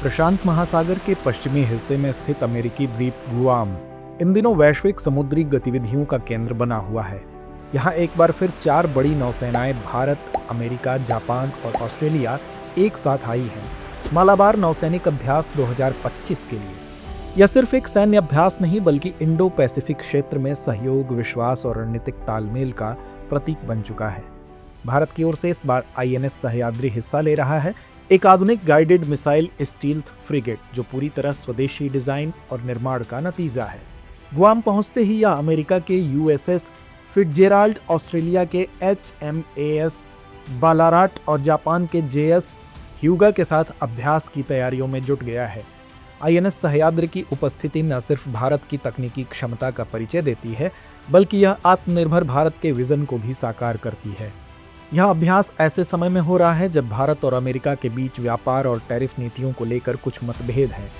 प्रशांत महासागर के पश्चिमी हिस्से में स्थित अमेरिकी द्वीप गुआम इन दिनों वैश्विक समुद्री गतिविधियों का केंद्र बना हुआ है। यहाँ एक बार फिर 4 बड़ी नौसेनाएं भारत, अमेरिका, जापान और ऑस्ट्रेलिया एक साथ आई हैं मालाबार नौसैनिक अभ्यास 2025 के लिए। यह सिर्फ एक सैन्य अभ्यास नहीं बल्कि इंडो पैसिफिक क्षेत्र में सहयोग, विश्वास और रणनीतिक तालमेल का प्रतीक बन चुका है। भारत की ओर से इस बार आईएनएस सह्याद्री हिस्सा ले रहा है, एक आधुनिक गाइडेड मिसाइल स्टील्थ फ्रिगेट जो पूरी तरह स्वदेशी डिजाइन और निर्माण का नतीजा है। गुआम पहुंचते ही यह अमेरिका के यूएसएस फिट्जेराल्ड, ऑस्ट्रेलिया के एचएमएएस बालाराट और जापान के जेएस ह्यूगा के साथ अभ्यास की तैयारियों में जुट गया है। आईएनएस सह्याद्री की उपस्थिति न सिर्फ भारत की तकनीकी क्षमता का परिचय देती है बल्कि यह आत्मनिर्भर भारत के विजन को भी साकार करती है। यह अभ्यास ऐसे समय में हो रहा है जब भारत और अमेरिका के बीच व्यापार और टैरिफ नीतियों को लेकर कुछ मतभेद हैं।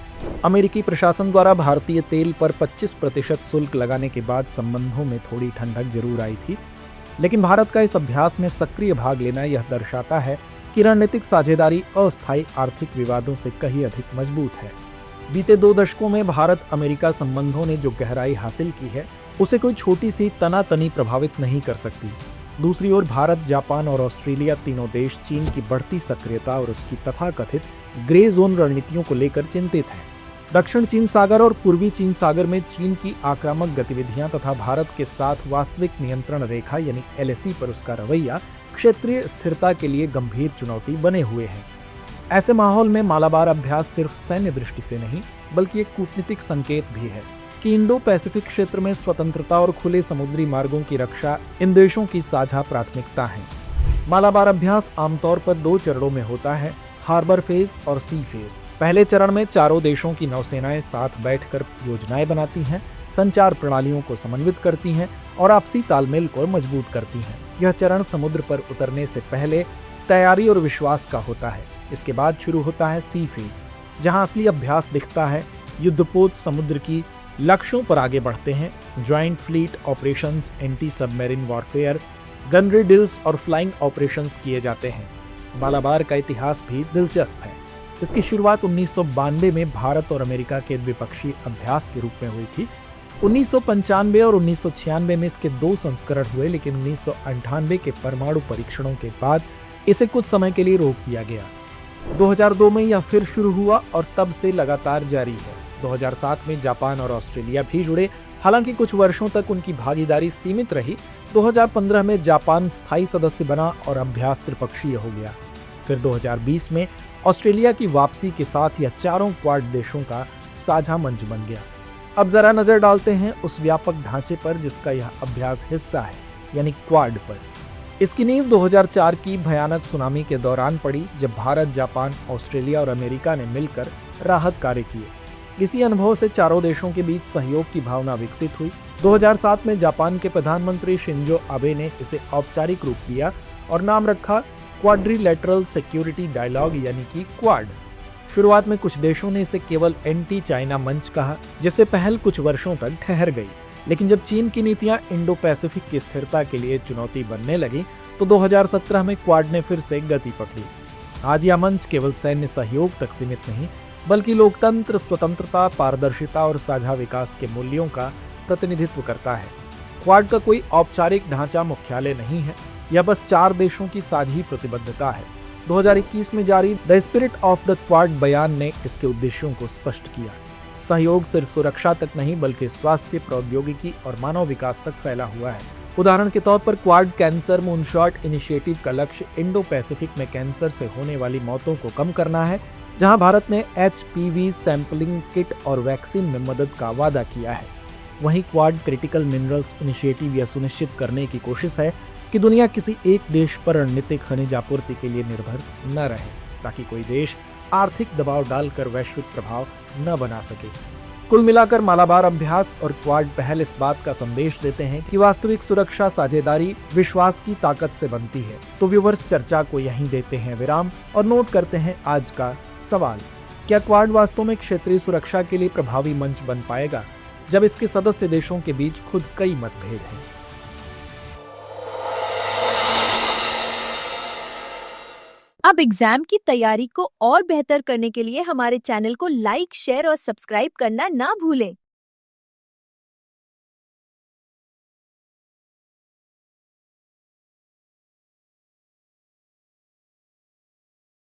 अमेरिकी प्रशासन द्वारा भारतीय तेल पर 25% शुल्क लगाने के बाद संबंधों में थोड़ी ठंडक जरूर आई थी, लेकिन भारत का इस अभ्यास में सक्रिय भाग लेना यह दर्शाता है कि रणनीतिक साझेदारी अस्थायी आर्थिक विवादों से कहीं अधिक मजबूत है। बीते 2 दशकों में भारत अमेरिका संबंधों ने जो गहराई हासिल की है उसे कोई छोटी सी तनातनी प्रभावित नहीं कर सकती। दूसरी ओर भारत, जापान और ऑस्ट्रेलिया तीनों देश चीन की बढ़ती सक्रियता और उसकी तथाकथित ग्रे जोन रणनीतियों को लेकर चिंतित हैं। दक्षिण चीन सागर और पूर्वी चीन सागर में चीन की आक्रामक गतिविधियां तथा भारत के साथ वास्तविक नियंत्रण रेखा यानी एलएसी पर उसका रवैया क्षेत्रीय स्थिरता के लिए गंभीर चुनौती बने हुए हैं। ऐसे माहौल में मालाबार अभ्यास सिर्फ सैन्य दृष्टि से नहीं बल्कि एक कूटनीतिक संकेत भी है कि इंडो पैसिफिक क्षेत्र में स्वतंत्रता और खुले समुद्री मार्गों की रक्षा इन देशों की साझा प्राथमिकता है। मालाबार अभ्यास आमतौर पर 2 चरणों में होता है, हार्बर फेज और सी फेज। पहले चरण में चारों देशों की नौसेनाएं साथ बैठकर योजनाएं बनाती हैं, संचार प्रणालियों को समन्वित करती हैं और आपसी तालमेल को मजबूत करती हैं। यह चरण समुद्र पर उतरने से पहले तैयारी और विश्वास का होता है। इसके बाद शुरू होता है सी फेज, जहां असली अभ्यास दिखता है। युद्धपोत समुद्र की लक्ष्यों पर आगे बढ़ते हैं। Joint fleet operations, anti submarine warfare, gunnery drills और फ्लाइंग ऑपरेशंस किए जाते हैं। मालाबार का इतिहास भी दिलचस्प है। इसकी शुरुआत 1992 में भारत और अमेरिका के द्विपक्षीय अभ्यास के रूप में हुई थी। 1995 और 1996 में इसके 2 संस्करण हुए, लेकिन 1998 के परमाणु परीक्षणों के बाद इसे कुछ समय के लिए रोक दिया गया। 2002 में यह फिर शुरू हुआ और तब से लगातार जारी है। 2007 में जापान और ऑस्ट्रेलिया भी जुड़े, हालांकि कुछ वर्षों तक उनकी भागीदारी सीमित रही। 2015 में जापान स्थायी सदस्य बना और अभ्यास त्रिपक्षीय हो गया। फिर 2020 में ऑस्ट्रेलिया की वापसी के साथ यह चारों क्वाड देशों का साझा मंच बन गया। अब जरा नजर डालते हैं उस व्यापक ढांचे पर जिसका यह अभ्यास हिस्सा है, यानी क्वाड पर। इसकी नींव 2004 की भयानक सुनामी के दौरान पड़ी, जब भारत, जापान, ऑस्ट्रेलिया और अमेरिका ने मिलकर राहत कार्य किए। इसी अनुभव से चारों देशों के बीच सहयोग की भावना विकसित हुई। 2007 में जापान के प्रधानमंत्री शिंजो आबे ने इसे औपचारिक रूप दिया और नाम रखा क्वाड्रिलैटरल सिक्योरिटी डायलॉग यानी कि क्वाड। शुरुआत में कुछ देशों ने इसे केवल एंटी चाइना मंच कहा, जिससे पहल कुछ वर्षों तक ठहर गई। लेकिन जब चीन की नीतियां इंडो पैसिफिक की स्थिरता के लिए चुनौती बनने लगी तो 2017 में क्वाड ने फिर से गति पकड़ी। आज यह मंच केवल सैन्य सहयोग तक सीमित नहीं बल्कि लोकतंत्र, स्वतंत्रता, पारदर्शिता और साझा विकास के मूल्यों का प्रतिनिधित्व करता है। क्वाड का कोई औपचारिक ढांचा, मुख्यालय नहीं है, यह बस 4 देशों की साझी प्रतिबद्धता है। 2021 में जारी the spirit of the quad बयान ने इसके उद्देश्यों को स्पष्ट किया। सहयोग सिर्फ सुरक्षा तक नहीं बल्कि स्वास्थ्य, प्रौद्योगिकी और मानव विकास तक फैला हुआ है। उदाहरण के तौर पर क्वाड कैंसर मूनशॉट इनिशिएटिव का लक्ष्य इंडो पैसिफिक में कैंसर से होने वाली मौतों को कम करना है, जहां भारत ने एचपीवी सैंपलिंग किट और वैक्सीन में मदद का वादा किया है। वहीं क्वाड क्रिटिकल मिनरल्स इनिशिएटिव यह सुनिश्चित करने की कोशिश है कि दुनिया किसी एक देश पर रणनीतिक खनिज आपूर्ति के लिए निर्भर न रहे, ताकि कोई देश आर्थिक दबाव डालकर वैश्विक प्रभाव न बना सके। कुल मिलाकर मालाबार अभ्यास और क्वाड पहल इस बात का संदेश देते हैं कि वास्तविक सुरक्षा साझेदारी विश्वास की ताकत से बनती है। तो व्यूअर्स, चर्चा को यहीं देते हैं विराम और नोट करते हैं आज का सवाल। क्या क्वाड वास्तव में क्षेत्रीय सुरक्षा के लिए प्रभावी मंच बन पाएगा जब इसके सदस्य देशों के बीच खुद कई मतभेद हैं? अब एग्जाम की तैयारी को और बेहतर करने के लिए हमारे चैनल को लाइक, शेयर और सब्सक्राइब करना ना भूलें।